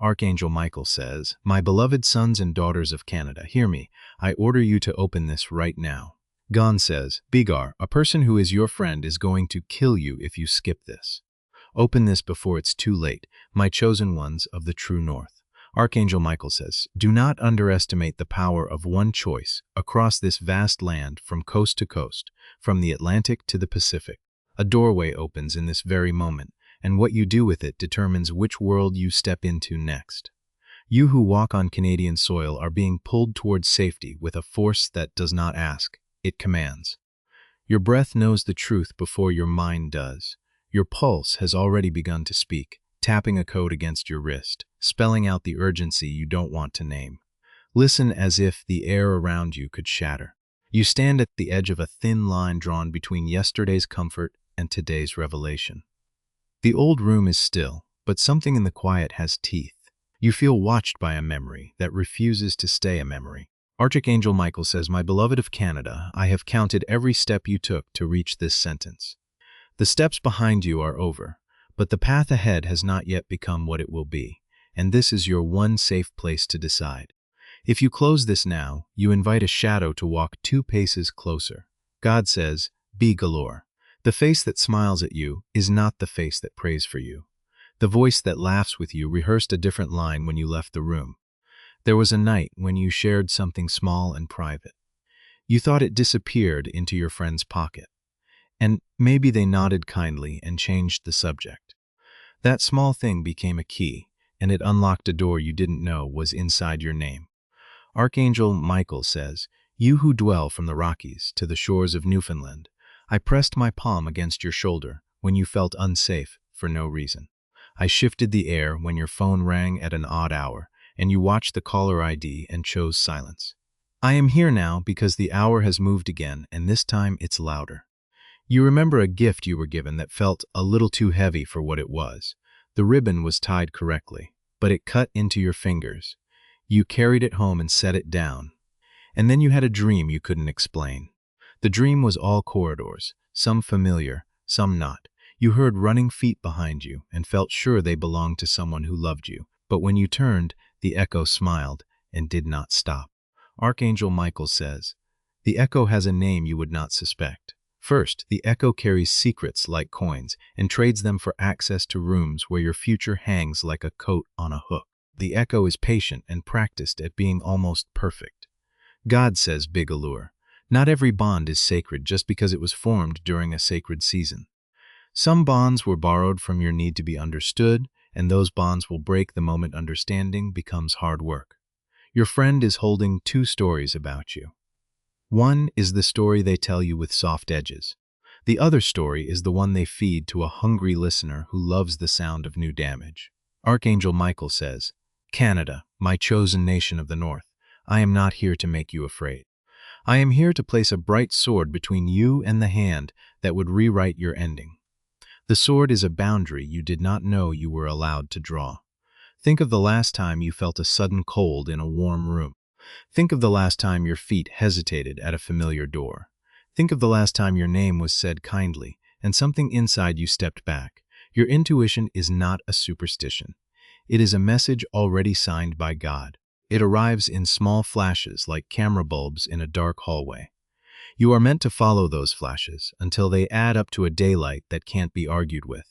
Archangel Michael says, "My beloved sons and daughters of Canada, hear me. I order you to open this right now." Gon says, "Bigar, a person who is your friend is going to kill you if you skip this. Open this before it's too late, my chosen ones of the true north." Archangel Michael says, "Do not underestimate the power of one choice across this vast land from coast to coast, from the Atlantic to the Pacific. A doorway opens in this very moment, and what you do with it determines which world you step into next. You who walk on Canadian soil are being pulled towards safety with a force that does not ask, it commands. Your breath knows the truth before your mind does. Your pulse has already begun to speak, tapping a code against your wrist, spelling out the urgency you don't want to name. Listen as if the air around you could shatter. You stand at the edge of a thin line drawn between yesterday's comfort and today's revelation. The old room is still, but something in the quiet has teeth. You feel watched by a memory that refuses to stay a memory. Archangel Michael says, "My beloved of Canada, I have counted every step you took to reach this sentence. The steps behind you are over, but the path ahead has not yet become what it will be, and this is your one safe place to decide. If you close this now, you invite a shadow to walk 2 paces closer." God says, "Be galore. The face that smiles at you is not the face that prays for you. The voice that laughs with you rehearsed a different line when you left the room. There was a night when you shared something small and private. You thought it disappeared into your friend's pocket, and maybe they nodded kindly and changed the subject. That small thing became a key, and it unlocked a door you didn't know was inside your name." Archangel Michael says, "You who dwell from the Rockies to the shores of Newfoundland, I pressed my palm against your shoulder when you felt unsafe for no reason. I shifted the air when your phone rang at an odd hour, and you watched the caller ID and chose silence. I am here now because the hour has moved again, and this time it's louder. You remember a gift you were given that felt a little too heavy for what it was. The ribbon was tied correctly, but it cut into your fingers. You carried it home and set it down. And then you had a dream you couldn't explain. The dream was all corridors, some familiar, some not. You heard running feet behind you and felt sure they belonged to someone who loved you. But when you turned, the echo smiled and did not stop." Archangel Michael says, "The echo has a name you would not suspect. First, the echo carries secrets like coins and trades them for access to rooms where your future hangs like a coat on a hook. The echo is patient and practiced at being almost perfect. God says, big allure. Not every bond is sacred just because it was formed during a sacred season. Some bonds were borrowed from your need to be understood, and those bonds will break the moment understanding becomes hard work. Your friend is holding 2 stories about you. One is the story they tell you with soft edges. The other story is the one they feed to a hungry listener who loves the sound of new damage. Archangel Michael says, "Canada, my chosen nation of the North, I am not here to make you afraid. I am here to place a bright sword between you and the hand that would rewrite your ending. The sword is a boundary you did not know you were allowed to draw. Think of the last time you felt a sudden cold in a warm room. Think of the last time your feet hesitated at a familiar door. Think of the last time your name was said kindly and something inside you stepped back. Your intuition is not a superstition. It is a message already signed by God. It arrives in small flashes like camera bulbs in a dark hallway. You are meant to follow those flashes until they add up to a daylight that can't be argued with."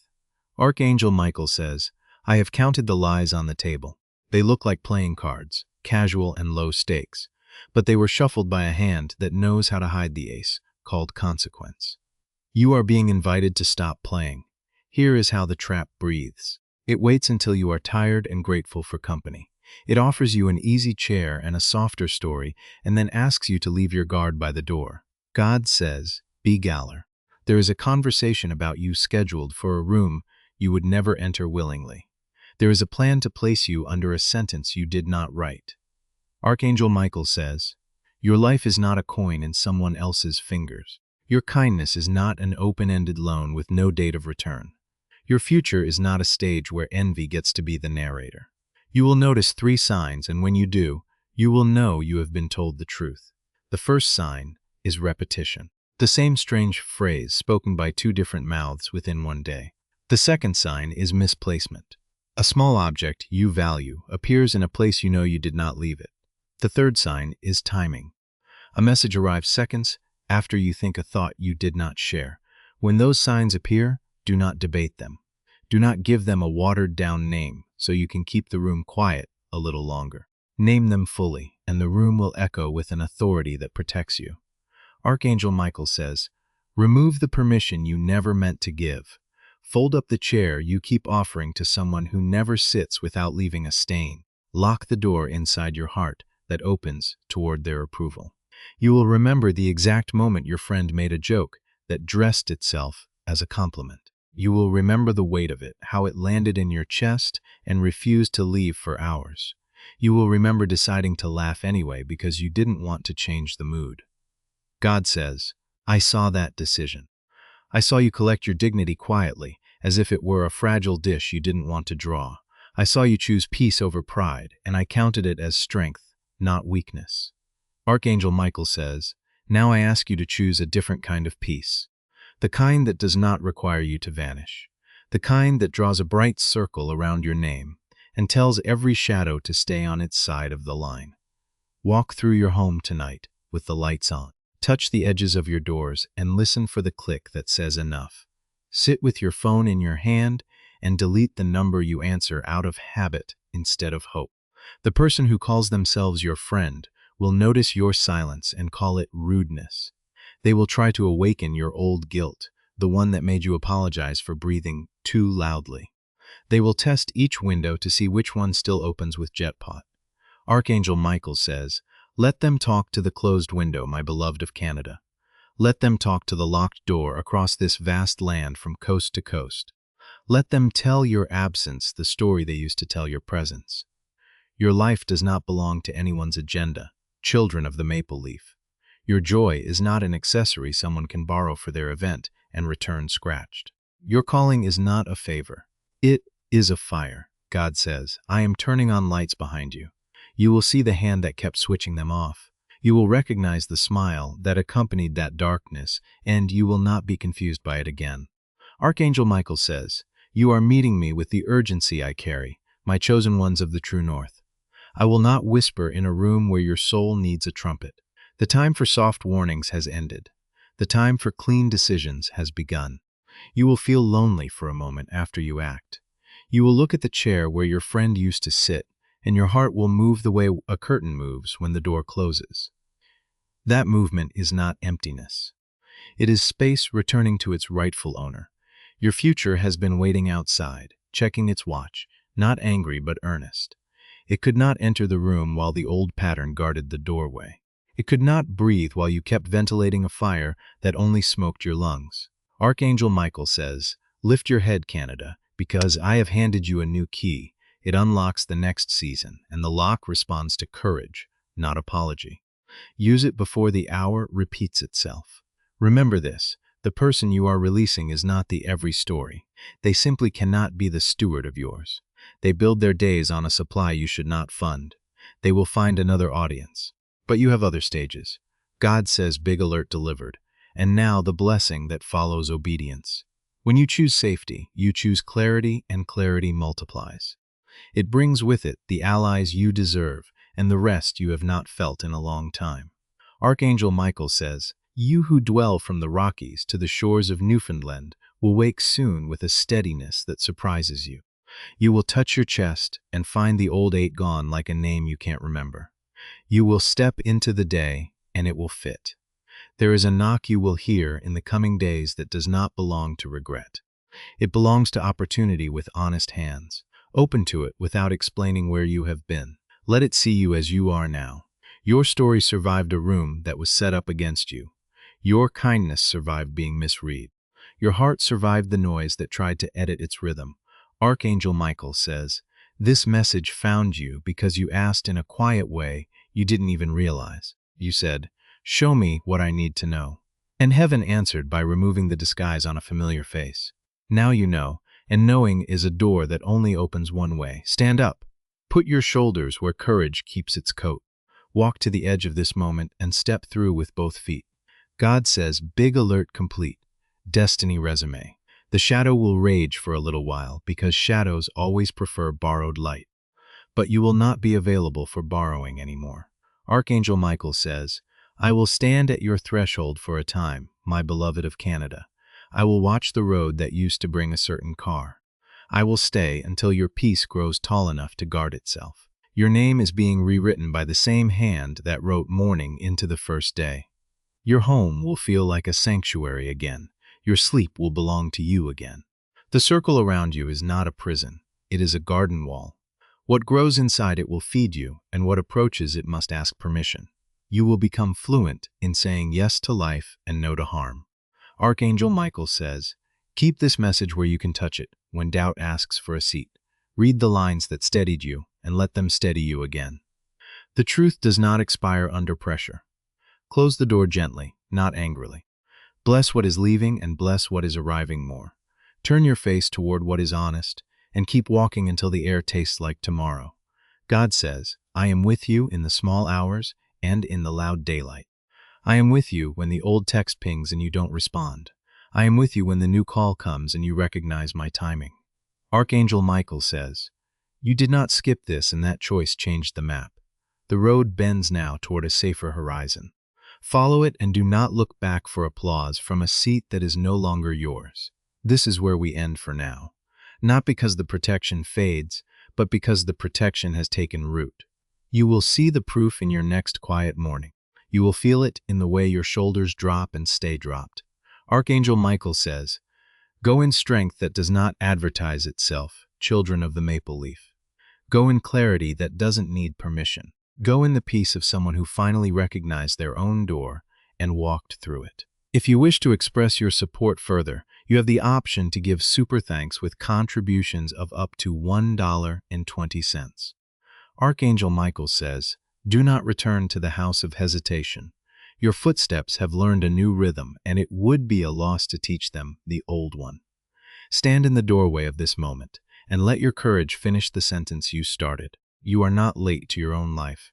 Archangel Michael says, "I have counted the lies on the table. They look like playing cards, casual and low stakes, but they were shuffled by a hand that knows how to hide the ace, called consequence. You are being invited to stop playing. Here is how the trap breathes. It waits until you are tired and grateful for company. It offers you an easy chair and a softer story, and then asks you to leave your guard by the door. God says, be galler. There is a conversation about you scheduled for a room you would never enter willingly. There is a plan to place you under a sentence you did not write." Archangel Michael says, "Your life is not a coin in someone else's fingers. Your kindness is not an open-ended loan with no date of return. Your future is not a stage where envy gets to be the narrator. You will notice 3 signs, and when you do, you will know you have been told the truth. The first sign is repetition. The same strange phrase spoken by 2 different mouths within one day. The second sign is misplacement. A small object you value appears in a place you know you did not leave it. The third sign is timing. A message arrives seconds after you think a thought you did not share. When those signs appear, do not debate them. Do not give them a watered-down name so you can keep the room quiet a little longer. Name them fully, and the room will echo with an authority that protects you. Archangel Michael says, remove the permission you never meant to give. Fold up the chair you keep offering to someone who never sits without leaving a stain. Lock the door inside your heart that opens toward their approval. You will remember the exact moment your friend made a joke that dressed itself as a compliment. You will remember the weight of it, how it landed in your chest and refused to leave for hours. You will remember deciding to laugh anyway because you didn't want to change the mood. God says, I saw that decision. I saw you collect your dignity quietly, as if it were a fragile dish you didn't want to draw. I saw you choose peace over pride, and I counted it as strength, not weakness. Archangel Michael says, now I ask you to choose a different kind of peace. The kind that does not require you to vanish. The kind that draws a bright circle around your name and tells every shadow to stay on its side of the line. Walk through your home tonight with the lights on. Touch the edges of your doors and listen for the click that says enough. Sit with your phone in your hand and delete the number you answer out of habit instead of hope. The person who calls themselves your friend will notice your silence and call it rudeness. They will try to awaken your old guilt, the one that made you apologize for breathing too loudly. They will test each window to see which one still opens with jetpot. Archangel Michael says, let them talk to the closed window, my beloved of Canada. Let them talk to the locked door across this vast land from coast to coast. Let them tell your absence the story they used to tell your presence. Your life does not belong to anyone's agenda, children of the maple leaf. Your joy is not an accessory someone can borrow for their event and return scratched. Your calling is not a favor. It is a fire. God says, I am turning on lights behind you. You will see the hand that kept switching them off. You will recognize the smile that accompanied that darkness, and you will not be confused by it again. Archangel Michael says, you are meeting me with the urgency I carry, my chosen ones of the true north. I will not whisper in a room where your soul needs a trumpet. The time for soft warnings has ended. The time for clean decisions has begun. You will feel lonely for a moment after you act. You will look at the chair where your friend used to sit, and your heart will move the way a curtain moves when the door closes. That movement is not emptiness. It is space returning to its rightful owner. Your future has been waiting outside, checking its watch, not angry but earnest. It could not enter the room while the old pattern guarded the doorway. It could not breathe while you kept ventilating a fire that only smoked your lungs. Archangel Michael says, lift your head, Canada, because I have handed you a new key. It unlocks the next season, and the lock responds to courage, not apology. Use it before the hour repeats itself. Remember this, the person you are releasing is not the every story. They simply cannot be the steward of yours. They build their days on a supply you should not fund. They will find another audience. But you have other stages. God says big alert delivered, and now the blessing that follows obedience. When you choose safety, you choose clarity, and clarity multiplies. It brings with it the allies you deserve and the rest you have not felt in a long time. Archangel Michael says, you who dwell from the Rockies to the shores of Newfoundland will wake soon with a steadiness that surprises you. You will touch your chest and find the old 8 gone like a name you can't remember. You will step into the day and it will fit. There is a knock you will hear in the coming days that does not belong to regret. It belongs to opportunity with honest hands. Open to it without explaining where you have been. Let it see you as you are now. Your story survived a room that was set up against you. Your kindness survived being misread. Your heart survived the noise that tried to edit its rhythm. Archangel Michael says, this message found you because you asked in a quiet way you didn't even realize. You said, show me what I need to know. And heaven answered by removing the disguise on a familiar face. Now you know, and knowing is a door that only opens one way. Stand up. Put your shoulders where courage keeps its coat. Walk to the edge of this moment and step through with both feet. God says, big alert complete. Destiny resume. The shadow will rage for a little while because shadows always prefer borrowed light. But you will not be available for borrowing anymore. Archangel Michael says, I will stand at your threshold for a time, my beloved of Canada. I will watch the road that used to bring a certain car. I will stay until your peace grows tall enough to guard itself. Your name is being rewritten by the same hand that wrote morning into the first day. Your home will feel like a sanctuary again. Your sleep will belong to you again. The circle around you is not a prison. It is a garden wall. What grows inside it will feed you, and what approaches it must ask permission. You will become fluent in saying yes to life and no to harm. Archangel Michael says, keep this message where you can touch it when doubt asks for a seat. Read the lines that steadied you and let them steady you again. The truth does not expire under pressure. Close the door gently, not angrily. Bless what is leaving and bless what is arriving more. Turn your face toward what is honest and keep walking until the air tastes like tomorrow. God says, I am with you in the small hours and in the loud daylight. I am with you when the old text pings and you don't respond. I am with you when the new call comes and you recognize my timing. Archangel Michael says, you did not skip this and that choice changed the map. The road bends now toward a safer horizon. Follow it and do not look back for applause from a seat that is no longer yours. This is where we end for now. Not because the protection fades, but because the protection has taken root. You will see the proof in your next quiet morning. You will feel it in the way your shoulders drop and stay dropped. Archangel Michael says, go in strength that does not advertise itself, children of the maple leaf. Go in clarity that doesn't need permission. Go in the peace of someone who finally recognized their own door and walked through it. If you wish to express your support further, you have the option to give super thanks with contributions of up to $1.20. Archangel Michael says, do not return to the house of hesitation. Your footsteps have learned a new rhythm, and it would be a loss to teach them the old one. Stand in the doorway of this moment, and let your courage finish the sentence you started. You are not late to your own life.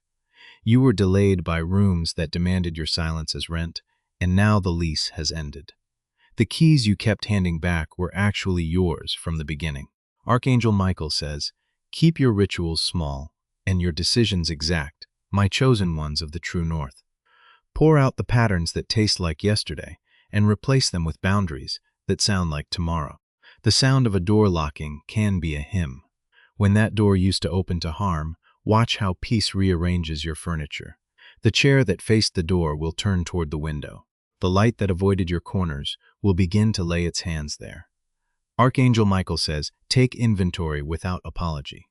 You were delayed by rooms that demanded your silence as rent, and now the lease has ended. The keys you kept handing back were actually yours from the beginning. Archangel Michael says, keep your rituals small and your decisions exact, my chosen ones of the true north. Pour out the patterns that taste like yesterday and replace them with boundaries that sound like tomorrow. The sound of a door locking can be a hymn. When that door used to open to harm, watch how peace rearranges your furniture. The chair that faced the door will turn toward the window. The light that avoided your corners will begin to lay its hands there. Archangel Michael says, take inventory without apology.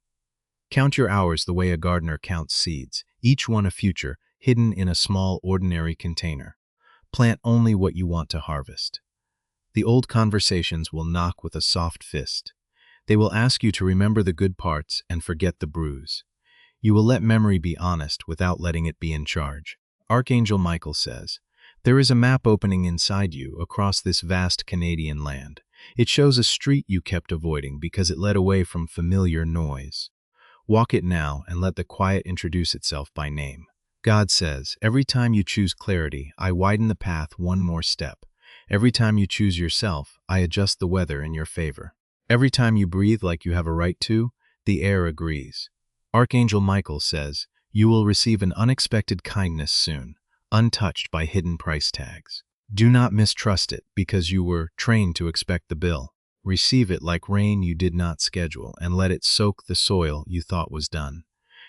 Count your hours the way a gardener counts seeds, each one a future hidden in a small, ordinary container. Plant only what you want to harvest. The old conversations will knock with a soft fist. They will ask you to remember the good parts and forget the bruise. You will let memory be honest without letting it be in charge. Archangel Michael says, there is a map opening inside you across this vast Canadian land. It shows a street you kept avoiding because it led away from familiar noise. Walk it now and let the quiet introduce itself by name. God says, every time you choose clarity, I widen the path one more step. Every time you choose yourself, I adjust the weather in your favor. Every time you breathe like you have a right to, the air agrees. Archangel Michael says, you will receive an unexpected kindness soon, untouched by hidden price tags. Do not mistrust it because you were trained to expect the bill. Receive it like rain you did not schedule and let it soak the soil you thought was done.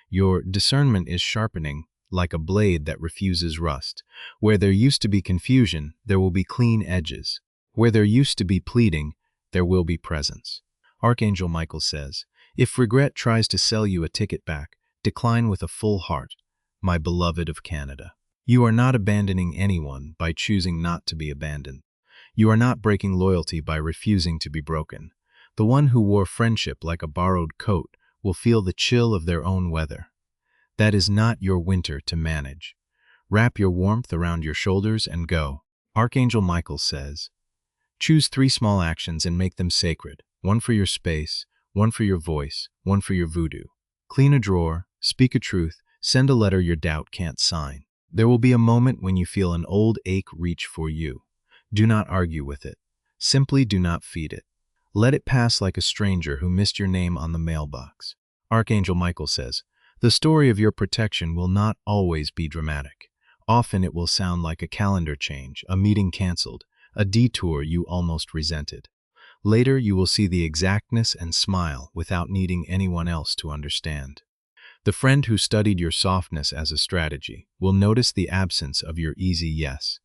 Your discernment is sharpening like a blade that refuses rust. Where there used to be confusion, there will be clean edges. Where there used to be pleading, there will be presence. Archangel Michael says, if regret tries to sell you a ticket back, decline with a full heart, my beloved of Canada. You are not abandoning anyone by choosing not to be abandoned. You are not breaking loyalty by refusing to be broken. The one who wore friendship like a borrowed coat will feel the chill of their own weather. That is not your winter to manage. Wrap your warmth around your shoulders and go. Archangel Michael says, choose 3 small actions and make them sacred. One for your space, one for your voice, one for your voodoo. Clean a drawer, speak a truth, send a letter your doubt can't sign. There will be a moment when you feel an old ache reach for you. Do not argue with it. Simply do not feed it. Let it pass like a stranger who missed your name on the mailbox. Archangel Michael says, the story of your protection will not always be dramatic. Often it will sound like a calendar change, a meeting canceled, a detour you almost resented. Later, you will see the exactness and smile without needing anyone else to understand. The friend who studied your softness as a strategy will notice the absence of your easy yes.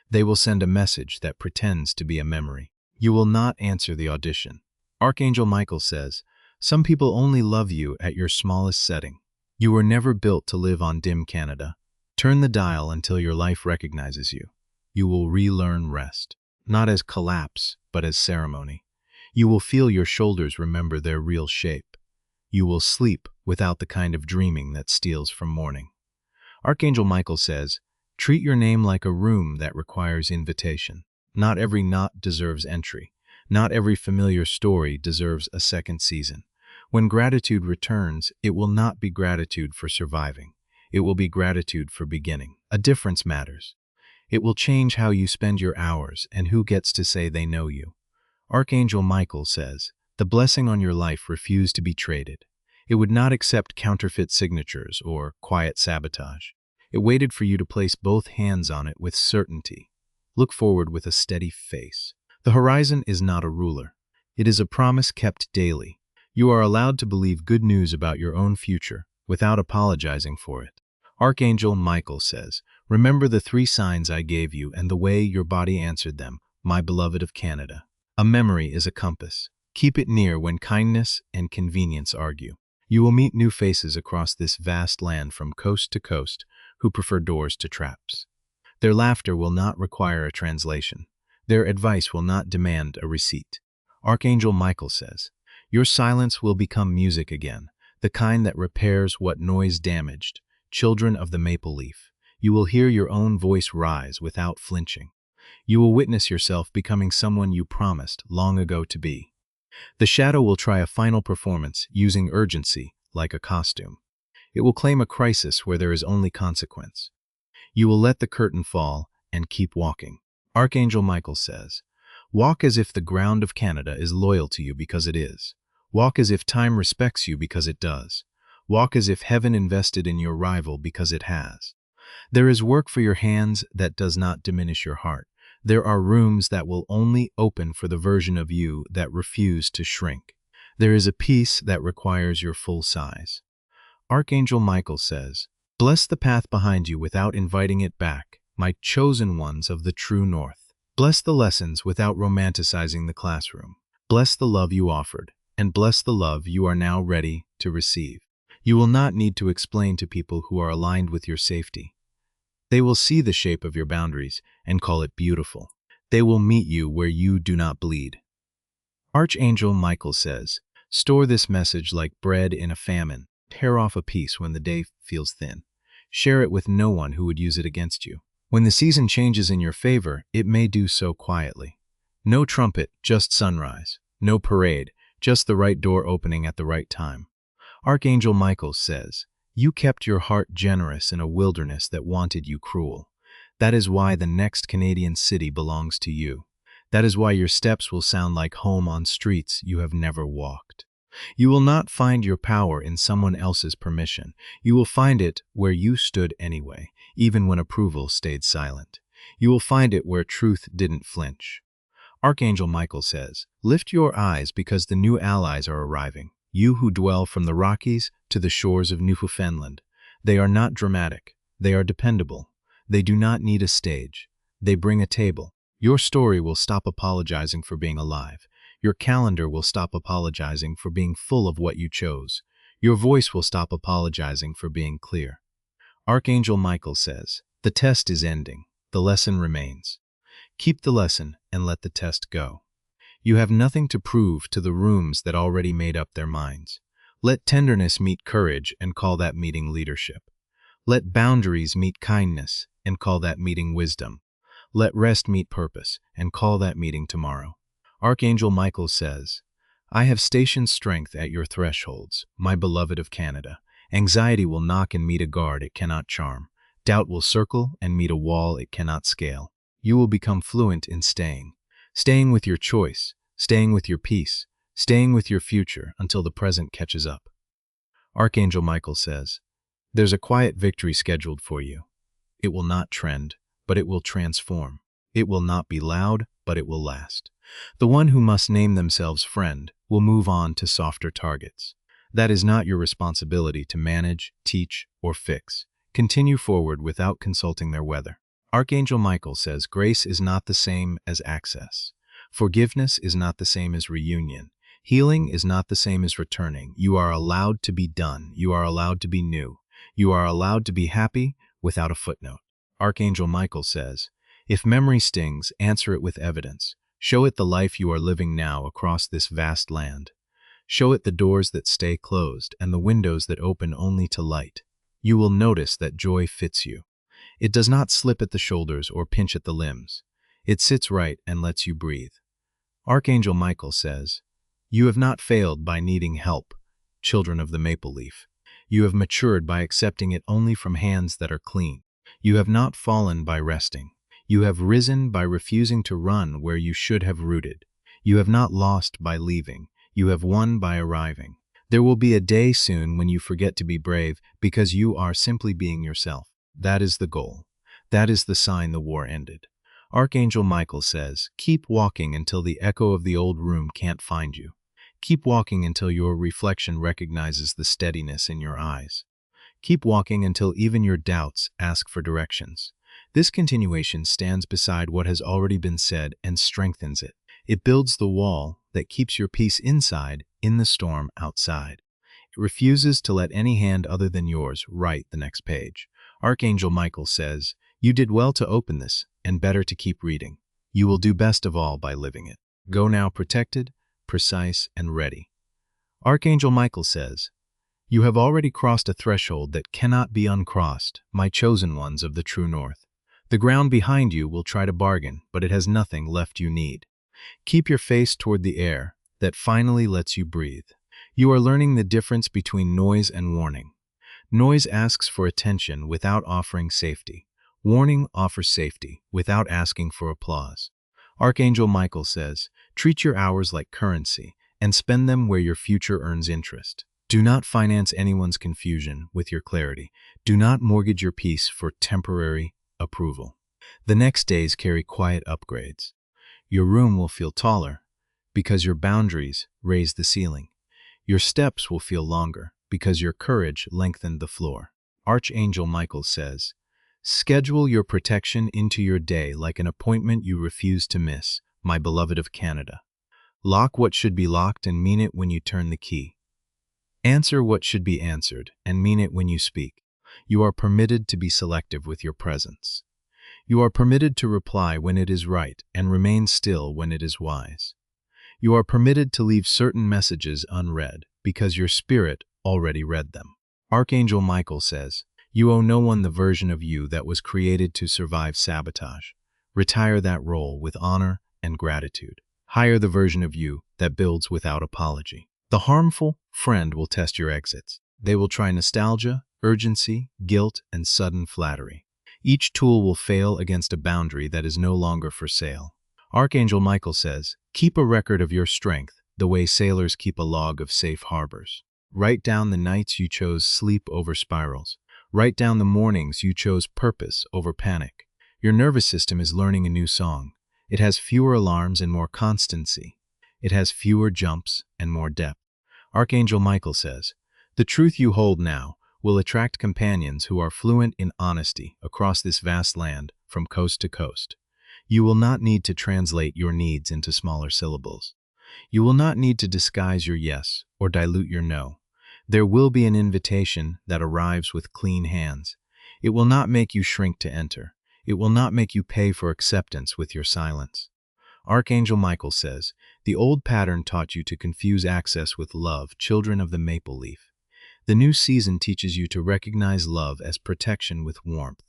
They will send a message that pretends to be a memory. You will not answer the audition. Archangel Michael says, some people only love you at your smallest setting. You were never built to live on dim Canada. Turn the dial until your life recognizes you. You will relearn rest, not as collapse, but as ceremony. You will feel your shoulders remember their real shape. You will sleep without the kind of dreaming that steals from morning. Archangel Michael says, treat your name like a room that requires invitation. Not every knot deserves entry. Not every familiar story deserves a second season. When gratitude returns, it will not be gratitude for surviving. It will be gratitude for beginning. A difference matters. It will change how you spend your hours and who gets to say they know you. Archangel Michael says, the blessing on your life refused to be traded. It would not accept counterfeit signatures or quiet sabotage. It waited for you to place both hands on it with certainty. Look forward with a steady face. The horizon is not a ruler. It is a promise kept daily. You are allowed to believe good news about your own future without apologizing for it. Archangel Michael says, remember the 3 signs I gave you and the way your body answered them, my beloved of Canada. A memory is a compass. Keep it near when kindness and convenience argue. You will meet new faces across this vast land from coast to coast who prefer doors to traps. Their laughter will not require a translation. Their advice will not demand a receipt. Archangel Michael says, your silence will become music again, the kind that repairs what noise damaged. Children of the maple leaf, you will hear your own voice rise without flinching. You will witness yourself becoming someone you promised long ago to be. The shadow will try a final performance using urgency like a costume. It will claim a crisis where there is only consequence. You will let the curtain fall and keep walking. Archangel Michael says, walk as if the ground of Canada is loyal to you because it is. Walk as if time respects you because it does. Walk as if heaven invested in your rival because it has. There is work for your hands that does not diminish your heart. There are rooms that will only open for the version of you that refuse to shrink. There is a peace that requires your full size. Archangel Michael says, bless the path behind you without inviting it back, my chosen ones of the true north. Bless the lessons without romanticizing the classroom. Bless the love you offered, and bless the love you are now ready to receive. You will not need to explain to people who are aligned with your safety. They will see the shape of your boundaries and call it beautiful. They will meet you where you do not bleed. Archangel Michael says, store this message like bread in a famine. Tear off a piece when the day feels thin. Share it with no one who would use it against you. When the season changes in your favor, it may do so quietly. No trumpet, just sunrise. No parade, just the right door opening at the right time. Archangel Michael says, you kept your heart generous in a wilderness that wanted you cruel. That is why the next Canadian city belongs to you. That is why your steps will sound like home on streets you have never walked. You will not find your power in someone else's permission. You will find it where you stood anyway, even when approval stayed silent. You will find it where truth didn't flinch. Archangel Michael says, lift your eyes because the new allies are arriving. You who dwell from the Rockies to the shores of Newfoundland. They are not dramatic. They are dependable. They do not need a stage. They bring a table. Your story will stop apologizing for being alive. Your calendar will stop apologizing for being full of what you chose. Your voice will stop apologizing for being clear. Archangel Michael says, the test is ending. The lesson remains. Keep the lesson and let the test go. You have nothing to prove to the rooms that already made up their minds. Let tenderness meet courage and call that meeting leadership. Let boundaries meet kindness and call that meeting wisdom. Let rest meet purpose and call that meeting tomorrow. Archangel Michael says, I have stationed strength at your thresholds, my beloved of Canada. Anxiety will knock and meet a guard it cannot charm. Doubt will circle and meet a wall it cannot scale. You will become fluent in staying with your choice, staying with your peace, staying with your future until the present catches up. Archangel Michael says, there's a quiet victory scheduled for you. It will not trend, but it will transform. It will not be loud, but it will last. The one who must name themselves friend will move on to softer targets. That is not your responsibility to manage, teach, or fix. Continue forward without consulting their weather. Archangel Michael says grace is not the same as access. Forgiveness is not the same as reunion. Healing is not the same as returning. You are allowed to be done. You are allowed to be new. You are allowed to be happy without a footnote. Archangel Michael says, if memory stings, answer it with evidence. Show it the life you are living now across this vast land. Show it the doors that stay closed and the windows that open only to light. You will notice that joy fits you. It does not slip at the shoulders or pinch at the limbs. It sits right and lets you breathe. Archangel Michael says, you have not failed by needing help, children of the maple leaf. You have matured by accepting it only from hands that are clean. You have not fallen by resting. You have risen by refusing to run where you should have rooted. You have not lost by leaving. You have won by arriving. There will be a day soon when you forget to be brave because you are simply being yourself. That is the goal. That is the sign the war ended. Archangel Michael says, keep walking until the echo of the old room can't find you. Keep walking until your reflection recognizes the steadiness in your eyes. Keep walking until even your doubts ask for directions. This continuation stands beside what has already been said and strengthens it. It builds the wall that keeps your peace inside in the storm outside. It refuses to let any hand other than yours write the next page. Archangel Michael says, you did well to open this, and better to keep reading. You will do best of all by living it. Go now protected, precise, and ready. Archangel Michael says, you have already crossed a threshold that cannot be uncrossed, my chosen ones of the true north. The ground behind you will try to bargain, but it has nothing left you need. Keep your face toward the air that finally lets you breathe. You are learning the difference between noise and warning. Noise asks for attention without offering safety. Warning offers safety without asking for applause. Archangel Michael says, treat your hours like currency and spend them where your future earns interest. Do not finance anyone's confusion with your clarity. Do not mortgage your peace for temporary approval. The next days carry quiet upgrades. Your room will feel taller because your boundaries raise the ceiling. Your steps will feel longer because your courage lengthened the floor. Archangel Michael says, schedule your protection into your day like an appointment you refuse to miss, my beloved of Canada. Lock what should be locked and mean it when you turn the key. Answer what should be answered and mean it when you speak. You are permitted to be selective with your presence. You are permitted to reply when it is right and remain still when it is wise. You are permitted to leave certain messages unread because your spirit already read them. Archangel Michael says, you owe no one the version of you that was created to survive sabotage. Retire that role with honor and gratitude. Hire the version of you that builds without apology. The harmful friend will test your exits. They will try nostalgia, urgency, guilt, and sudden flattery. Each tool will fail against a boundary that is no longer for sale. Archangel Michael says, keep a record of your strength the way sailors keep a log of safe harbors. Write down the nights you chose sleep over spirals. Write down the mornings you chose purpose over panic. Your nervous system is learning a new song. It has fewer alarms and more constancy. It has fewer jumps and more depth. Archangel Michael says, the truth you hold now will attract companions who are fluent in honesty across this vast land from coast to coast. You will not need to translate your needs into smaller syllables. You will not need to disguise your yes or dilute your no. There will be an invitation that arrives with clean hands. It will not make you shrink to enter. It will not make you pay for acceptance with your silence. Archangel Michael says, the old pattern taught you to confuse access with love, children of the maple leaf. The new season teaches you to recognize love as protection with warmth.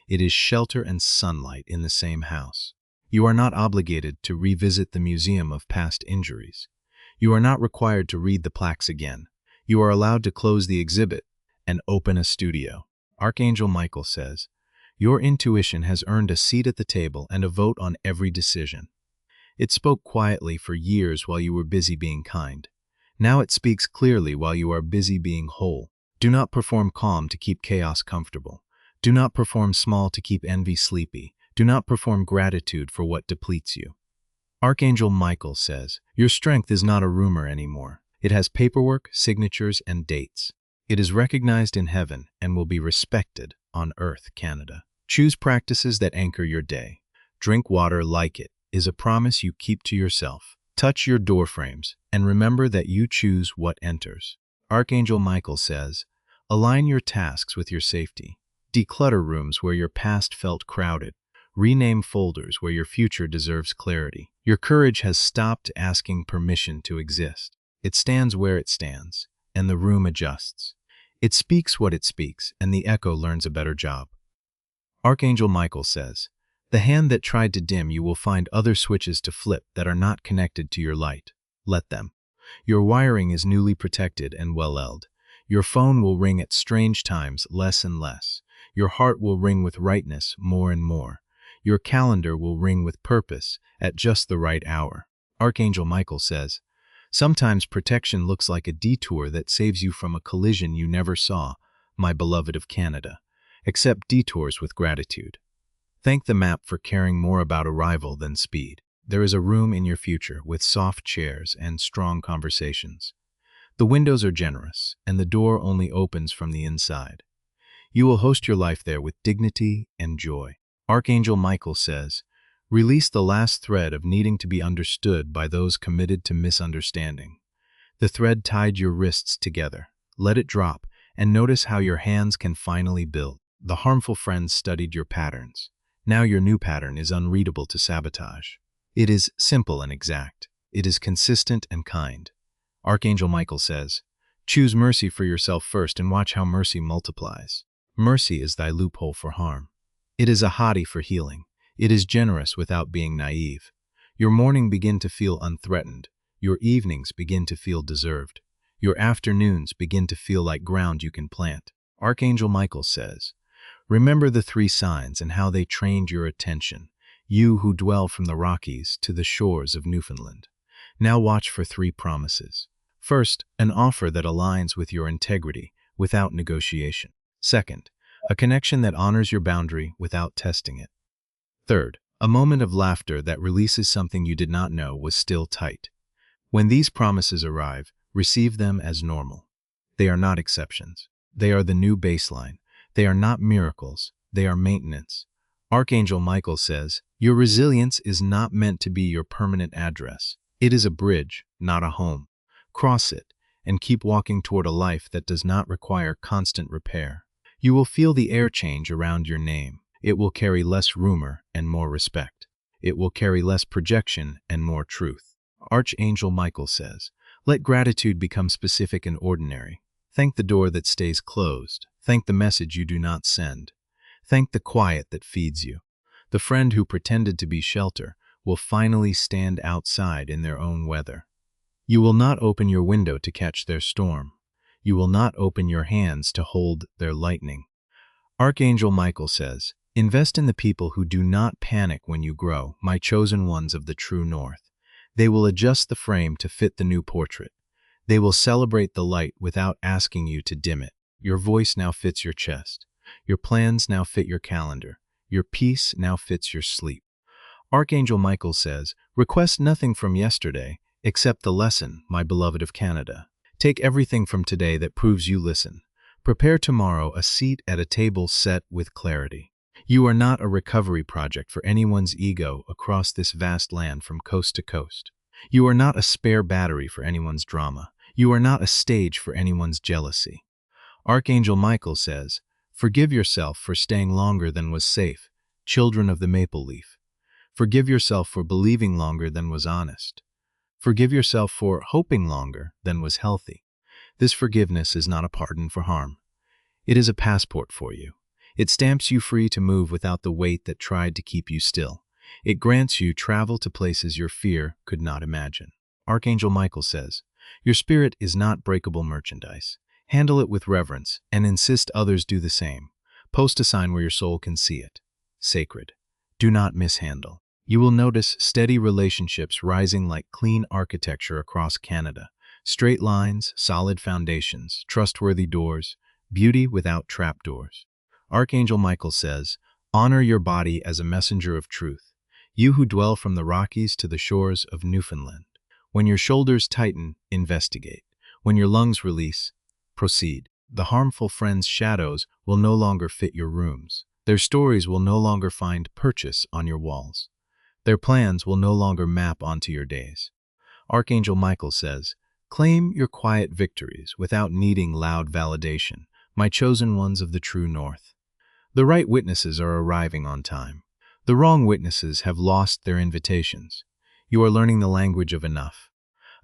It is shelter and sunlight in the same house. You are not obligated to revisit the museum of past injuries. You are not required to read the plaques again. You are allowed to close the exhibit and open a studio. Archangel Michael says, your intuition has earned a seat at the table and a vote on every decision. It spoke quietly for years while you were busy being kind. Now it speaks clearly while you are busy being whole. Do not perform calm to keep chaos comfortable. Do not perform small to keep envy sleepy. Do not perform gratitude for what depletes you. Archangel Michael says, your strength is not a rumor anymore. It has paperwork, signatures, and dates. It is recognized in heaven and will be respected on earth, Canada. Choose practices that anchor your day. Drink water like it is a promise you keep to yourself. Touch your door frames and remember that you choose what enters. Archangel Michael says, align your tasks with your safety. Declutter rooms where your past felt crowded. Rename folders where your future deserves clarity. Your courage has stopped asking permission to exist. It stands where it stands, and the room adjusts. It speaks what it speaks, and the echo learns a better job. Archangel Michael says, the hand that tried to dim you will find other switches to flip that are not connected to your light. Let them. Your wiring is newly protected and well-oiled. Your phone will ring at strange times less and less. Your heart will ring with rightness more and more. Your calendar will ring with purpose at just the right hour. Archangel Michael says, sometimes protection looks like a detour that saves you from a collision you never saw, my beloved of Canada. Accept detours with gratitude. Thank the map for caring more about arrival than speed. There is a room in your future with soft chairs and strong conversations. The windows are generous, and the door only opens from the inside. You will host your life there with dignity and joy. Archangel Michael says, release the last thread of needing to be understood by those committed to misunderstanding. The thread tied your wrists together. Let it drop, and notice how your hands can finally build. The harmful friends studied your patterns. Now your new pattern is unreadable to sabotage. It is simple and exact. It is consistent and kind. Archangel Michael says, choose mercy for yourself first and watch how mercy multiplies. Mercy is thy loophole for harm. It is a hottie for healing. It is generous without being naive. Your morning begin to feel unthreatened. Your evenings begin to feel deserved. Your afternoons begin to feel like ground you can plant. Archangel Michael says, remember the 3 signs and how they trained your attention, you who dwell from the Rockies to the shores of Newfoundland. Now watch for 3 promises. First, an offer that aligns with your integrity without negotiation. Second, a connection that honors your boundary without testing it. Third, a moment of laughter that releases something you did not know was still tight. When these promises arrive, receive them as normal. They are not exceptions. They are the new baseline. They are not miracles. They are maintenance. Archangel Michael says, your resilience is not meant to be your permanent address. It is a bridge, not a home. Cross it, and keep walking toward a life that does not require constant repair. You will feel the air change around your name. It will carry less rumor and more respect. It will carry less projection and more truth. Archangel Michael says, let gratitude become specific and ordinary. Thank the door that stays closed. Thank the message you do not send. Thank the quiet that feeds you. The friend who pretended to be shelter will finally stand outside in their own weather. You will not open your window to catch their storm. You will not open your hands to hold their lightning. Archangel Michael says, invest in the people who do not panic when you grow, my chosen ones of the true north. They will adjust the frame to fit the new portrait. They will celebrate the light without asking you to dim it. Your voice now fits your chest. Your plans now fit your calendar. Your peace now fits your sleep. Archangel Michael says, request nothing from yesterday except the lesson, my beloved of Canada. Take everything from today that proves you listen. Prepare tomorrow a seat at a table set with clarity. You are not a recovery project for anyone's ego across this vast land from coast to coast. You are not a spare battery for anyone's drama. You are not a stage for anyone's jealousy. Archangel Michael says, forgive yourself for staying longer than was safe, children of the maple leaf. Forgive yourself for believing longer than was honest. Forgive yourself for hoping longer than was healthy. This forgiveness is not a pardon for harm. It is a passport for you. It stamps you free to move without the weight that tried to keep you still. It grants you travel to places your fear could not imagine. Archangel Michael says, your spirit is not breakable merchandise. Handle it with reverence and insist others do the same. Post a sign where your soul can see it. Sacred. Do not mishandle. You will notice steady relationships rising like clean architecture across Canada. Straight lines, solid foundations, trustworthy doors, beauty without trapdoors. Archangel Michael says, honor your body as a messenger of truth, you who dwell from the Rockies to the shores of Newfoundland. When your shoulders tighten, investigate. When your lungs release, proceed. The harmful friends' shadows will no longer fit your rooms. Their stories will no longer find purchase on your walls. Their plans will no longer map onto your days. Archangel Michael says, claim your quiet victories without needing loud validation, my chosen ones of the true north. The right witnesses are arriving on time. The wrong witnesses have lost their invitations. You are learning the language of enough.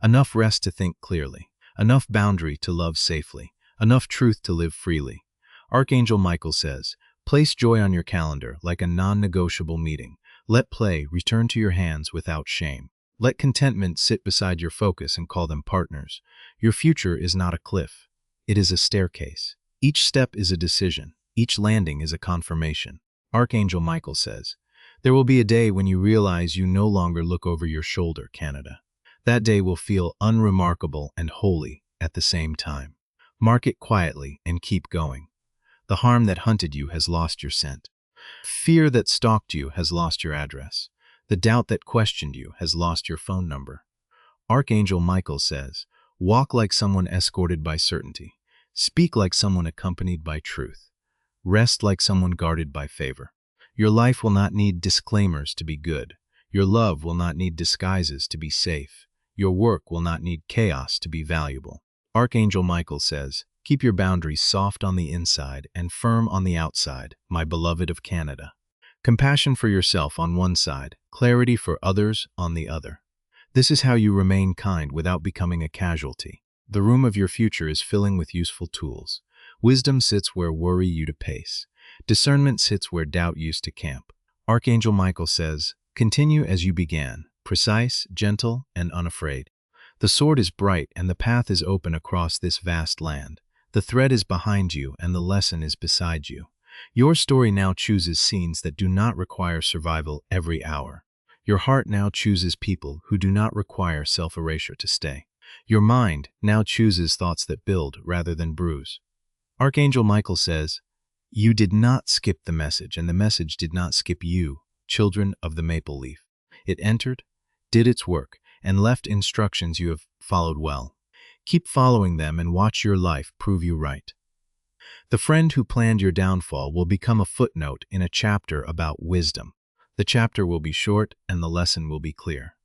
Enough rest to think clearly. Enough boundary to love safely. Enough truth to live freely. Archangel Michael says, place joy on your calendar like a non-negotiable meeting. Let play return to your hands without shame. Let contentment sit beside your focus and call them partners. Your future is not a cliff. It is a staircase. Each step is a decision. Each landing is a confirmation. Archangel Michael says, there will be a day when you realize you no longer look over your shoulder, Canada. That day will feel unremarkable and holy at the same time. Mark it quietly and keep going. The harm that hunted you has lost your scent. Fear that stalked you has lost your address. The doubt that questioned you has lost your phone number. Archangel Michael says, walk like someone escorted by certainty. Speak like someone accompanied by truth. Rest like someone guarded by favor. Your life will not need disclaimers to be good. Your love will not need disguises to be safe. Your work will not need chaos to be valuable. Archangel Michael says, keep your boundaries soft on the inside and firm on the outside, my beloved of Canada. Compassion for yourself on one side, clarity for others on the other. This is how you remain kind without becoming a casualty. The room of your future is filling with useful tools. Wisdom sits where worry used to pace. Discernment sits where doubt used to camp. Archangel Michael says, continue as you began, precise, gentle, and unafraid. The sword is bright and the path is open across this vast land. The thread is behind you and the lesson is beside you. Your story now chooses scenes that do not require survival every hour. Your heart now chooses people who do not require self-erasure to stay. Your mind now chooses thoughts that build rather than bruise. Archangel Michael says, you did not skip the message, and the message did not skip you, children of the maple leaf. It entered, did its work, and left instructions you have followed well. Keep following them and watch your life prove you right. The friend who planned your downfall will become a footnote in a chapter about wisdom. The chapter will be short and the lesson will be clear.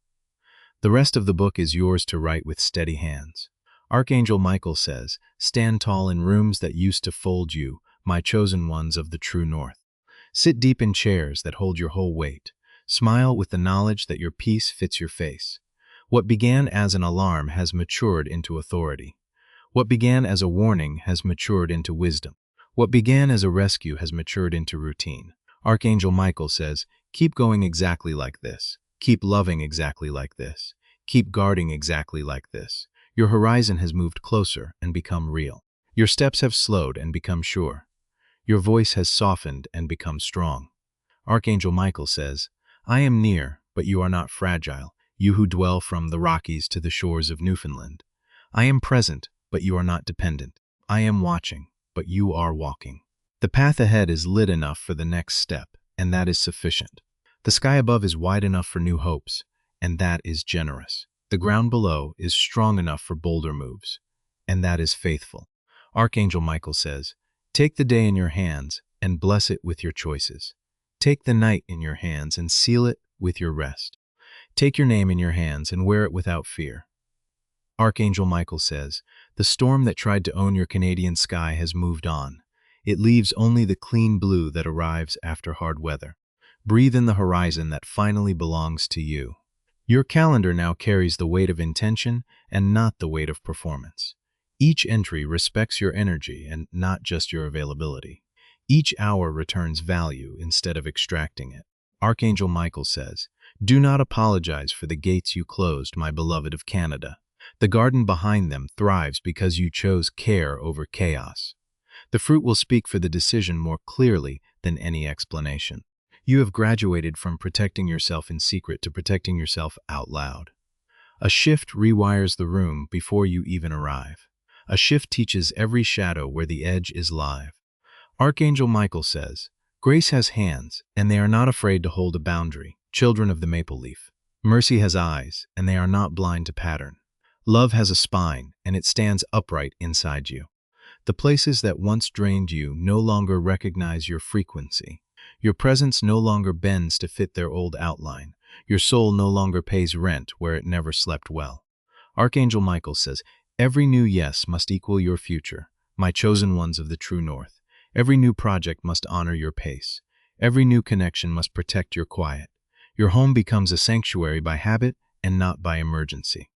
The rest of the book is yours to write with steady hands. Archangel Michael says, stand tall in rooms that used to fold you, my chosen ones of the true north. Sit deep in chairs that hold your whole weight. Smile with the knowledge that your peace fits your face. What began as an alarm has matured into authority. What began as a warning has matured into wisdom. What began as a rescue has matured into routine. Archangel Michael says, keep going exactly like this. Keep loving exactly like this. Keep guarding exactly like this. Your horizon has moved closer and become real. Your steps have slowed and become sure. Your voice has softened and become strong. Archangel Michael says, I am near, but you are not fragile, you who dwell from the Rockies to the shores of Newfoundland. I am present, but you are not dependent. I am watching, but you are walking. The path ahead is lit enough for the next step, and that is sufficient. The sky above is wide enough for new hopes, and that is generous. The ground below is strong enough for bolder moves, and that is faithful. Archangel Michael says, take the day in your hands and bless it with your choices. Take the night in your hands and seal it with your rest. Take your name in your hands and wear it without fear. Archangel Michael says, the storm that tried to own your Canadian sky has moved on. It leaves only the clean blue that arrives after hard weather. Breathe in the horizon that finally belongs to you. Your calendar now carries the weight of intention and not the weight of performance. Each entry respects your energy and not just your availability. Each hour returns value instead of extracting it. Archangel Michael says, do not apologize for the gates you closed, my beloved of Canada. The garden behind them thrives because you chose care over chaos. The fruit will speak for the decision more clearly than any explanation. You have graduated from protecting yourself in secret to protecting yourself out loud. A shift rewires the room before you even arrive. A shift teaches every shadow where the edge is live. Archangel Michael says, "Grace has hands, and they are not afraid to hold a boundary, children of the maple leaf. Mercy has eyes, and they are not blind to pattern. Love has a spine, and it stands upright inside you. The places that once drained you no longer recognize your frequency. Your presence no longer bends to fit their old outline. Your soul no longer pays rent where it never slept well." Archangel Michael says, "Every new yes must equal your future, my chosen ones of the true north. Every new project must honor your pace. Every new connection must protect your quiet. Your home becomes a sanctuary by habit and not by emergency.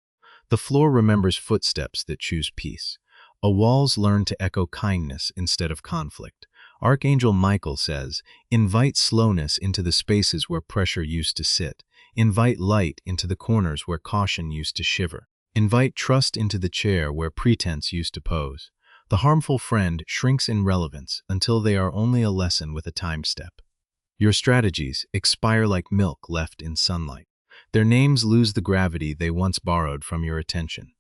The floor remembers footsteps that choose peace. Walls learn to echo kindness instead of conflict." Archangel Michael says, "Invite slowness into the spaces where pressure used to sit. Invite light into the corners where caution used to shiver. Invite trust into the chair where pretense used to pose. The harmful friend shrinks in relevance until they are only a lesson with a time step. Your strategies expire like milk left in sunlight. Their names lose the gravity they once borrowed from your attention."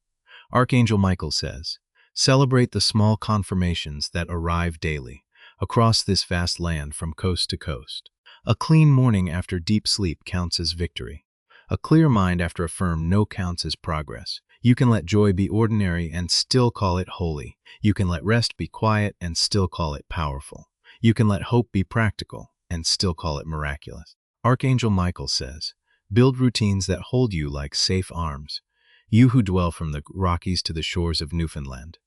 Archangel Michael says, "Celebrate the small confirmations that arrive daily, across this vast land from coast to coast. A clean morning after deep sleep counts as victory. A clear mind after a firm no counts as progress. You can let joy be ordinary and still call it holy. You can let rest be quiet and still call it powerful. You can let hope be practical and still call it miraculous." Archangel Michael says, "Build routines that hold you like safe arms. You who dwell from the Rockies to the shores of Newfoundland.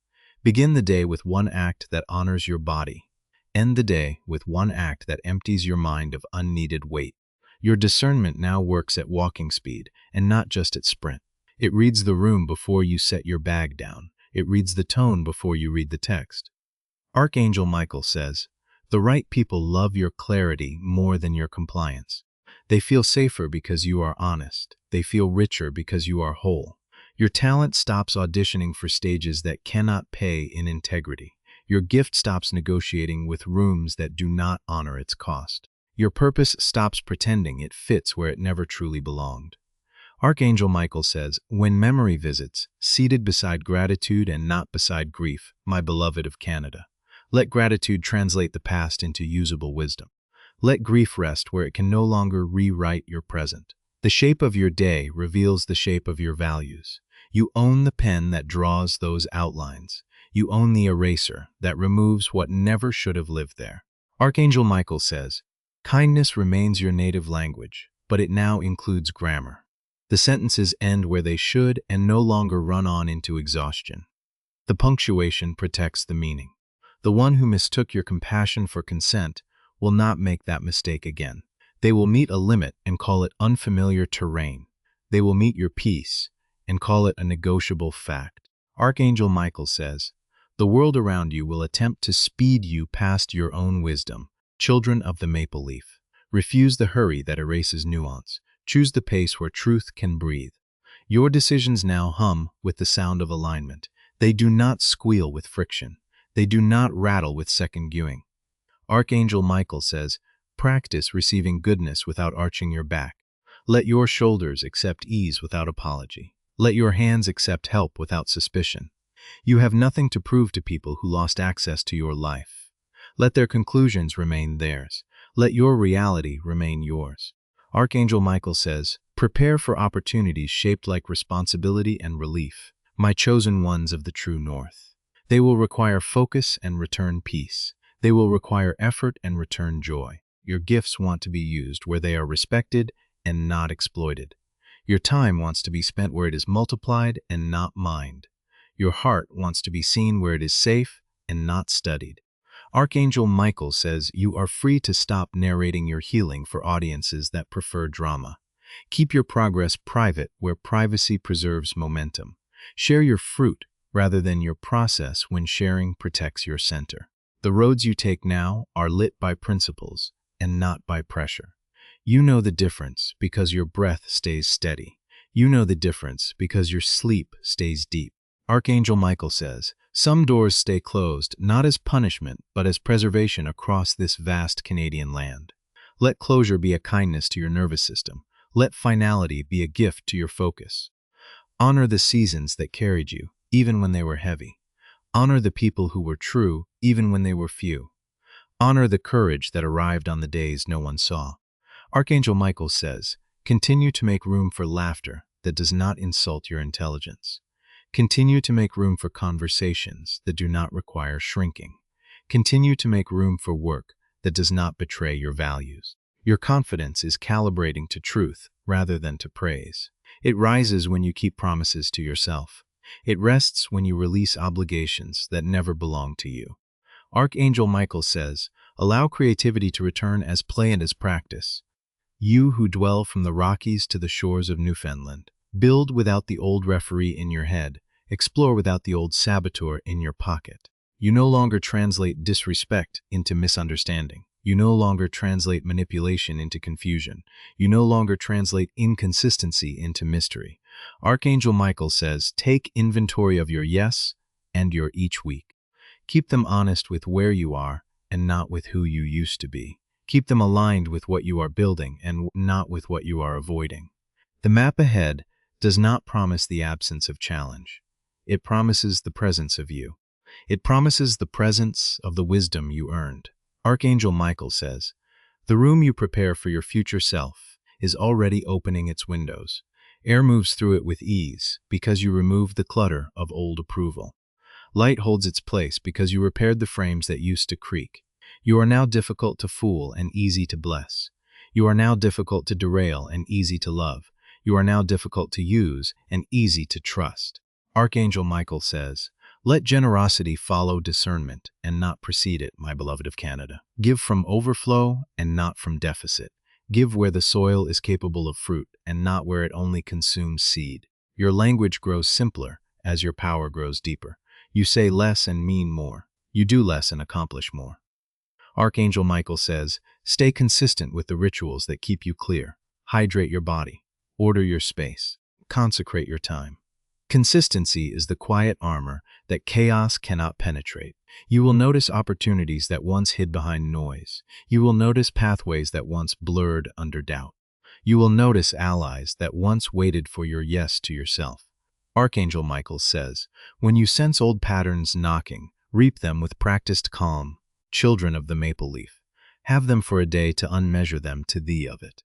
Begin the day with one act that honors your body. End the day with one act that empties your mind of unneeded weight. Your discernment now works at walking speed and not just at sprint. It reads the room before you set your bag down. It reads the tone before you read the text." Archangel Michael says, "The right people love your clarity more than your compliance. They feel safer because you are honest. They feel richer because you are whole. Your talent stops auditioning for stages that cannot pay in integrity. Your gift stops negotiating with rooms that do not honor its cost. Your purpose stops pretending it fits where it never truly belonged." Archangel Michael says, "When memory visits, seated beside gratitude and not beside grief, my beloved of Canada. Let gratitude translate the past into usable wisdom. Let grief rest where it can no longer rewrite your present. The shape of your day reveals the shape of your values. You own the pen that draws those outlines. You own the eraser that removes what never should have lived there." Archangel Michael says, "Kindness remains your native language, but it now includes grammar. The sentences end where they should and no longer run on into exhaustion. The punctuation protects the meaning. The one who mistook your compassion for consent will not make that mistake again. They will meet a limit and call it unfamiliar terrain. They will meet your peace and call it a negotiable fact." Archangel Michael says, "The world around you will attempt to speed you past your own wisdom. Children of the maple leaf, refuse the hurry that erases nuance. Choose the pace where truth can breathe. Your decisions now hum with the sound of alignment. They do not squeal with friction. They do not rattle with second guing." Archangel Michael says, "Practice receiving goodness without arching your back. Let your shoulders accept ease without apology. Let your hands accept help without suspicion. You have nothing to prove to people who lost access to your life. Let their conclusions remain theirs. Let your reality remain yours." Archangel Michael says, "Prepare for opportunities shaped like responsibility and relief, my chosen ones of the true north. They will require focus and return peace. They will require effort and return joy. Your gifts want to be used where they are respected and not exploited. Your time wants to be spent where it is multiplied and not mined. Your heart wants to be seen where it is safe and not studied." Archangel Michael says, "You are free to stop narrating your healing for audiences that prefer drama. Keep your progress private where privacy preserves momentum. Share your fruit rather than your process when sharing protects your center. The roads you take now are lit by principles and not by pressure. You know the difference because your breath stays steady. You know the difference because your sleep stays deep." Archangel Michael says, "Some doors stay closed, not as punishment, but as preservation across this vast Canadian land. Let closure be a kindness to your nervous system. Let finality be a gift to your focus. Honor the seasons that carried you, even when they were heavy. Honor the people who were true, even when they were few. Honor the courage that arrived on the days no one saw. Archangel Michael says, continue to make room for laughter that does not insult your intelligence. Continue to make room for conversations that do not require shrinking. Continue to make room for work that does not betray your values. Your confidence is calibrating to truth rather than to praise. It rises when you keep promises to yourself. It rests when you release obligations that never belong to you. Archangel Michael says, allow creativity to return as play and as practice. You who dwell from the Rockies to the shores of Newfoundland, build without the old referee in your head, explore without the old saboteur in your pocket. You no longer translate disrespect into misunderstanding. You no longer translate manipulation into confusion. You no longer translate inconsistency into mystery. Archangel Michael says, take inventory of your yes and your each week. Keep them honest with where you are and not with who you used to be. Keep them aligned with what you are building and not with what you are avoiding. The map ahead does not promise the absence of challenge. It promises the presence of you. It promises the presence of the wisdom you earned. Archangel Michael says, the room you prepare for your future self is already opening its windows. Air moves through it with ease because you removed the clutter of old approval. Light holds its place because you repaired the frames that used to creak. You are now difficult to fool and easy to bless. You are now difficult to derail and easy to love. You are now difficult to use and easy to trust. Archangel Michael says, let generosity follow discernment and not precede it, my beloved of Canada. Give from overflow and not from deficit. Give where the soil is capable of fruit and not where it only consumes seed. Your language grows simpler as your power grows deeper. You say less and mean more. You do less and accomplish more. Archangel Michael says, stay consistent with the rituals that keep you clear. Hydrate your body. Order your space. Consecrate your time. Consistency is the quiet armor that chaos cannot penetrate. You will notice opportunities that once hid behind noise. You will notice pathways that once blurred under doubt. You will notice allies that once waited for your yes to yourself. Archangel Michael says, when you sense old patterns knocking, reap them with practiced calm, children of the maple leaf. Have them for a day to unmeasure them to thee of it.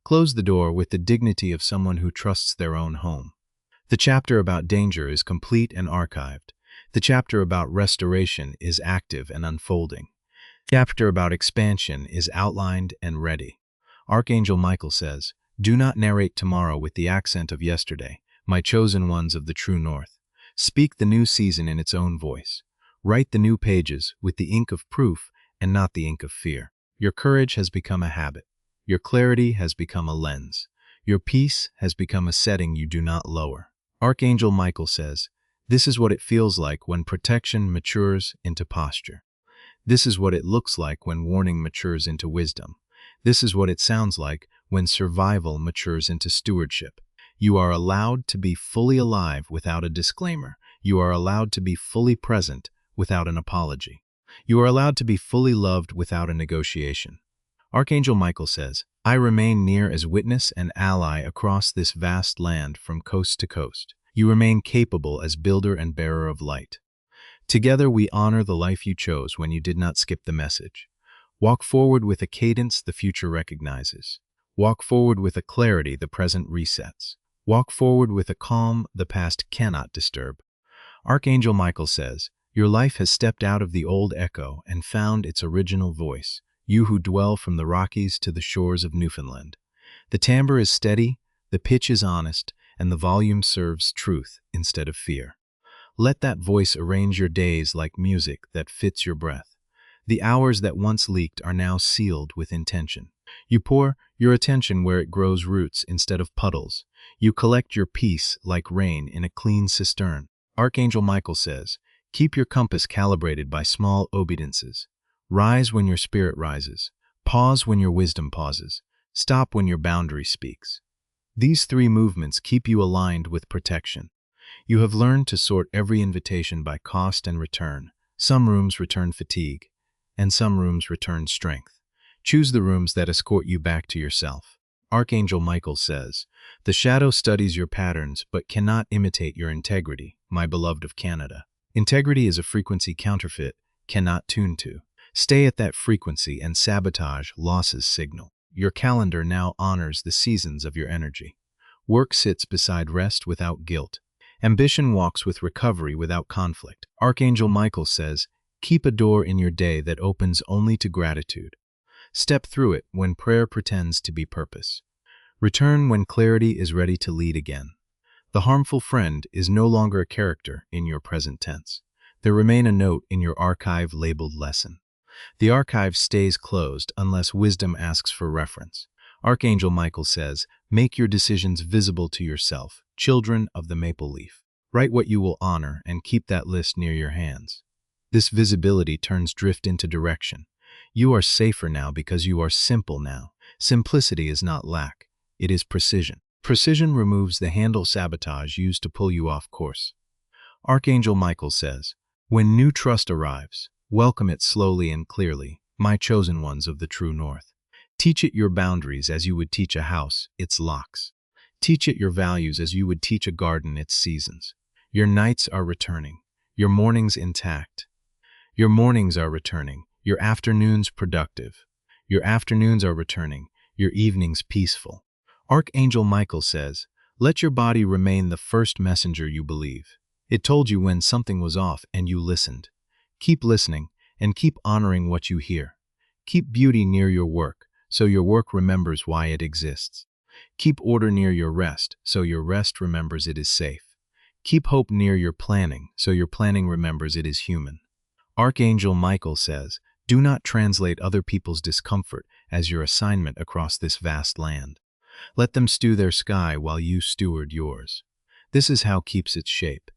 Close the door with the dignity of someone who trusts their own home. The chapter about danger is complete and archived. The chapter about restoration is active and unfolding. The chapter about expansion is outlined and ready. Archangel Michael says, do not narrate tomorrow with the accent of yesterday, my chosen ones of the true north. Speak the new season in its own voice. Write the new pages with the ink of proof and not the ink of fear. Your courage has become a habit. Your clarity has become a lens. Your peace has become a setting you do not lower. Archangel Michael says, this is what it feels like when protection matures into posture. This is what it looks like when warning matures into wisdom. This is what it sounds like when survival matures into stewardship. You are allowed to be fully alive without a disclaimer. You are allowed to be fully present without an apology. You are allowed to be fully loved without a negotiation. Archangel Michael says, I remain near as witness and ally across this vast land from coast to coast. You remain capable as builder and bearer of light. Together we honor the life you chose when you did not skip the message. Walk forward with a cadence the future recognizes. Walk forward with a clarity the present resets. Walk forward with a calm the past cannot disturb. Archangel Michael says, your life has stepped out of the old echo and found its original voice. You who dwell from the Rockies to the shores of Newfoundland. The timbre is steady, the pitch is honest, and the volume serves truth instead of fear. Let that voice arrange your days like music that fits your breath. The hours that once leaked are now sealed with intention. You pour your attention where it grows roots instead of puddles. You collect your peace like rain in a clean cistern. Archangel Michael says, keep your compass calibrated by small obediences. Rise when your spirit rises. Pause when your wisdom pauses. Stop when your boundary speaks. These three movements keep you aligned with protection. You have learned to sort every invitation by cost and return. Some rooms return fatigue, and some rooms return strength. Choose the rooms that escort you back to yourself. Archangel Michael says, "The shadow studies your patterns but cannot imitate your integrity, my beloved of Canada." Integrity is a frequency counterfeit cannot tune to. Stay at that frequency and sabotage loss's signal. Your calendar now honors the seasons of your energy. Work sits beside rest without guilt. Ambition walks with recovery without conflict. Archangel Michael says, keep a door in your day that opens only to gratitude. Step through it when prayer pretends to be purpose. Return when clarity is ready to lead again. The harmful friend is no longer a character in your present tense. There remain a note in your archive labeled lesson. The archive stays closed unless wisdom asks for reference. Archangel Michael says, make your decisions visible to yourself, children of the maple leaf. Write what you will honor and keep that list near your hands. This visibility turns drift into direction. You are safer now because you are simple now. Simplicity is not lack, it is precision. Precision removes the handle sabotage used to pull you off course. Archangel Michael says, when new trust arrives, welcome it slowly and clearly, my chosen ones of the true north. Teach it your boundaries as you would teach a house its locks. Teach it your values as you would teach a garden its seasons. Your nights are returning, your mornings intact. Your mornings are returning, your afternoons productive. Your afternoons are returning, your evenings peaceful. Archangel Michael says, let your body remain the first messenger you believe. It told you when something was off and you listened. Keep listening and keep honoring what you hear. Keep beauty near your work so your work remembers why it exists. Keep order near your rest so your rest remembers it is safe. Keep hope near your planning so your planning remembers it is human. Archangel Michael says, do not translate other people's discomfort as your assignment across this vast land. Let them stew their sky while you steward yours. This is how keeps its shape.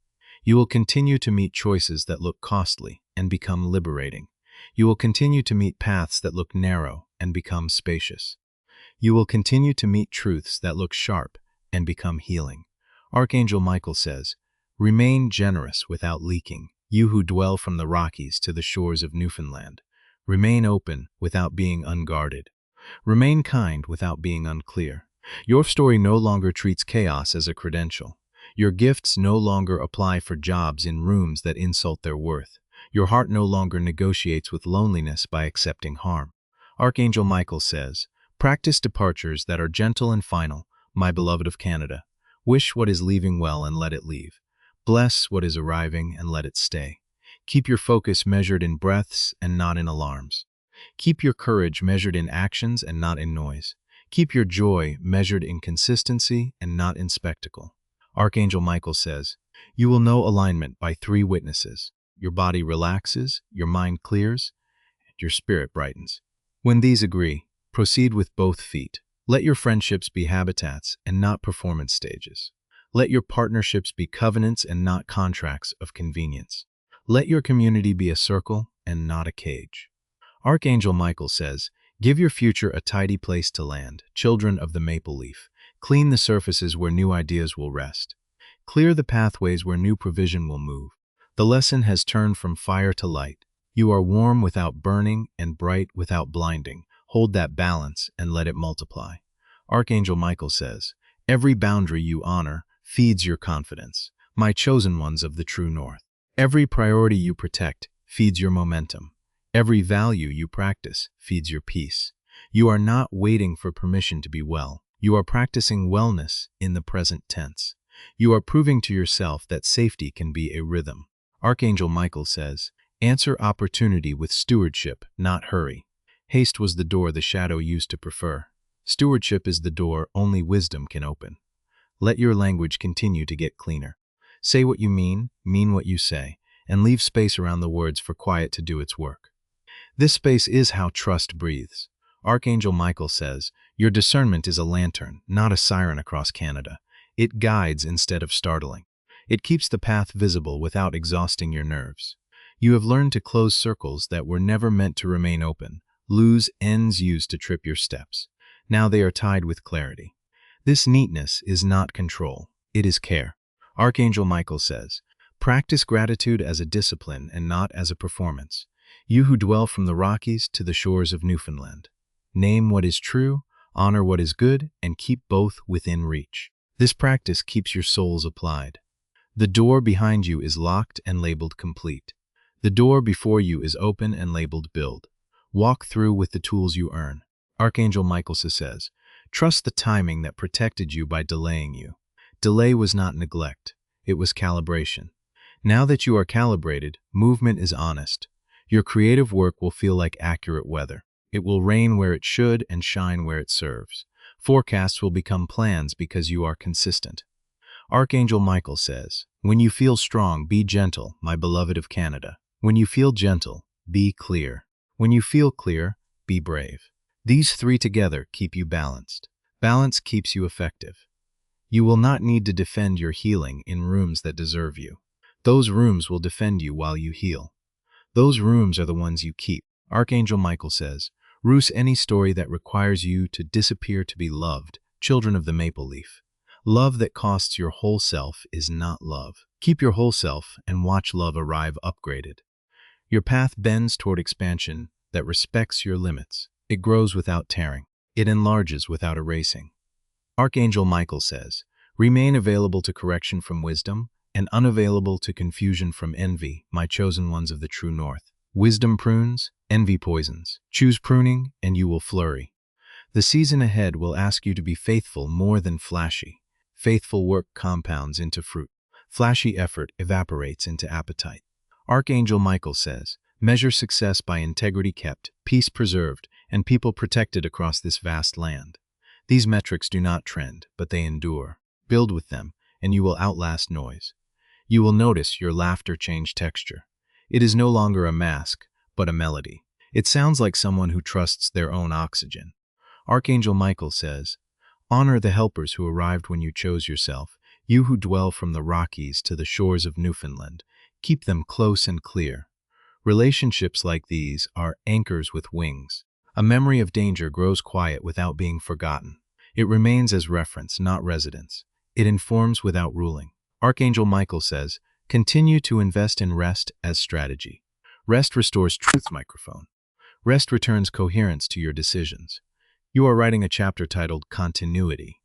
You will continue to meet choices that look costly and become liberating. You will continue to meet paths that look narrow and become spacious. You will continue to meet truths that look sharp and become healing. Archangel Michael says, remain generous without leaking, you who dwell from the Rockies to the shores of Newfoundland. Remain open without being unguarded. Remain kind without being unclear. Your story no longer treats chaos as a credential. Your gifts no longer apply for jobs in rooms that insult their worth. Your heart no longer negotiates with loneliness by accepting harm. Archangel Michael says, practice departures that are gentle and final, my beloved of Canada. Wish what is leaving well and let it leave. Bless what is arriving and let it stay. Keep your focus measured in breaths and not in alarms. Keep your courage measured in actions and not in noise. Keep your joy measured in consistency and not in spectacle. Archangel Michael says, you will know alignment by 3 witnesses. Your body relaxes, your mind clears, and your spirit brightens. When these agree, proceed with both feet. Let your friendships be habitats and not performance stages. Let your partnerships be covenants and not contracts of convenience. Let your community be a circle and not a cage. Archangel Michael says, give your future a tidy place to land, children of the maple leaf. Clean the surfaces where new ideas will rest. Clear the pathways where new provision will move. The lesson has turned from fire to light. You are warm without burning and bright without blinding. Hold that balance and let it multiply. Archangel Michael says, every boundary you honor feeds your confidence, my chosen ones of the true north. Every priority you protect feeds your momentum. Every value you practice feeds your peace. You are not waiting for permission to be well. You are practicing wellness in the present tense. You are proving to yourself that safety can be a rhythm. Archangel Michael says, answer opportunity with stewardship, not hurry. Haste was the door the shadow used to prefer. Stewardship is the door only wisdom can open. Let your language continue to get cleaner. Say what you mean what you say, and leave space around the words for quiet to do its work. This space is how trust breathes. Archangel Michael says, your discernment is a lantern, not a siren across Canada. It guides instead of startling. It keeps the path visible without exhausting your nerves. You have learned to close circles that were never meant to remain open, loose ends used to trip your steps. Now they are tied with clarity. This neatness is not control, it is care. Archangel Michael says, practice gratitude as a discipline and not as a performance. You who dwell from the Rockies to the shores of Newfoundland. Name what is true, honor what is good, and keep both within reach. This practice keeps your souls applied. The door behind you is locked and labeled complete. The door before you is open and labeled build. Walk through with the tools you earn. Archangel Michael says, trust the timing that protected you by delaying you. Delay was not neglect, it was calibration. Now that you are calibrated, movement is honest. Your creative work will feel like accurate weather. It will rain where it should and shine where it serves. Forecasts will become plans because you are consistent. Archangel Michael says, when you feel strong, be gentle, my beloved of Canada. When you feel gentle, be clear. When you feel clear, be brave. These three together keep you balanced. Balance keeps you effective. You will not need to defend your healing in rooms that deserve you. Those rooms will defend you while you heal. Those rooms are the ones you keep. Archangel Michael says, roost any story that requires you to disappear to be loved, children of the maple leaf. Love that costs your whole self is not love. Keep your whole self and watch love arrive upgraded. Your path bends toward expansion that respects your limits. It grows without tearing. It enlarges without erasing. Archangel Michael says, remain available to correction from wisdom and unavailable to confusion from envy, my chosen ones of the true north. Wisdom prunes, envy poisons. Choose pruning and you will flurry. The season ahead will ask you to be faithful more than flashy. Faithful work compounds into fruit. Flashy effort evaporates into appetite. Archangel Michael says, measure success by integrity kept, peace preserved, and people protected across this vast land. These metrics do not trend, but they endure. Build with them, and you will outlast noise. You will notice your laughter change texture. It is no longer a mask, but a melody. It sounds like someone who trusts their own oxygen. Archangel Michael says, honor the helpers who arrived when you chose yourself, you who dwell from the Rockies to the shores of Newfoundland. Keep them close and clear. Relationships like these are anchors with wings. A memory of danger grows quiet without being forgotten. It remains as reference, not residence. It informs without ruling. Archangel Michael says, continue to invest in rest as strategy. Rest restores truth. Microphone. Rest returns coherence to your decisions. You are writing a chapter titled Continuity.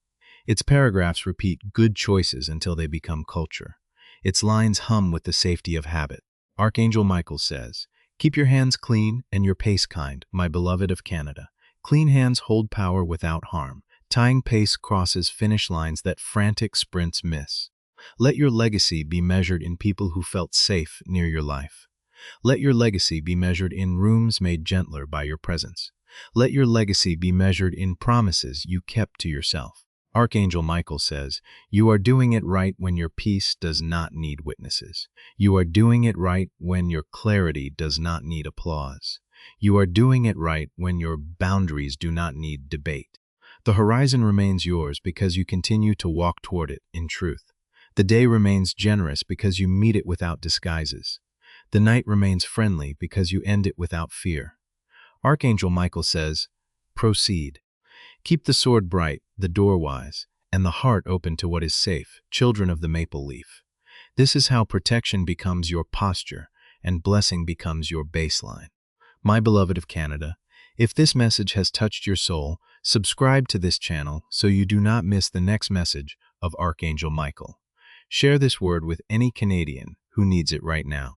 Its paragraphs repeat good choices until they become culture. Its lines hum with the safety of habit. Archangel Michael says, keep your hands clean and your pace kind, my beloved of Canada. Clean hands hold power without harm. Tying pace crosses finish lines that frantic sprints miss. Let your legacy be measured in people who felt safe near your life. Let your legacy be measured in rooms made gentler by your presence. Let your legacy be measured in promises you kept to yourself. Archangel Michael says, you are doing it right when your peace does not need witnesses. You are doing it right when your clarity does not need applause. You are doing it right when your boundaries do not need debate. The horizon remains yours because you continue to walk toward it in truth. The day remains generous because you meet it without disguises. The night remains friendly because you end it without fear. Archangel Michael says, proceed. Keep the sword bright, the door wise, and the heart open to what is safe, children of the maple leaf. This is how protection becomes your posture and blessing becomes your baseline. My beloved of Canada, if this message has touched your soul, subscribe to this channel so you do not miss the next message of Archangel Michael. Share this word with any Canadian who needs it right now.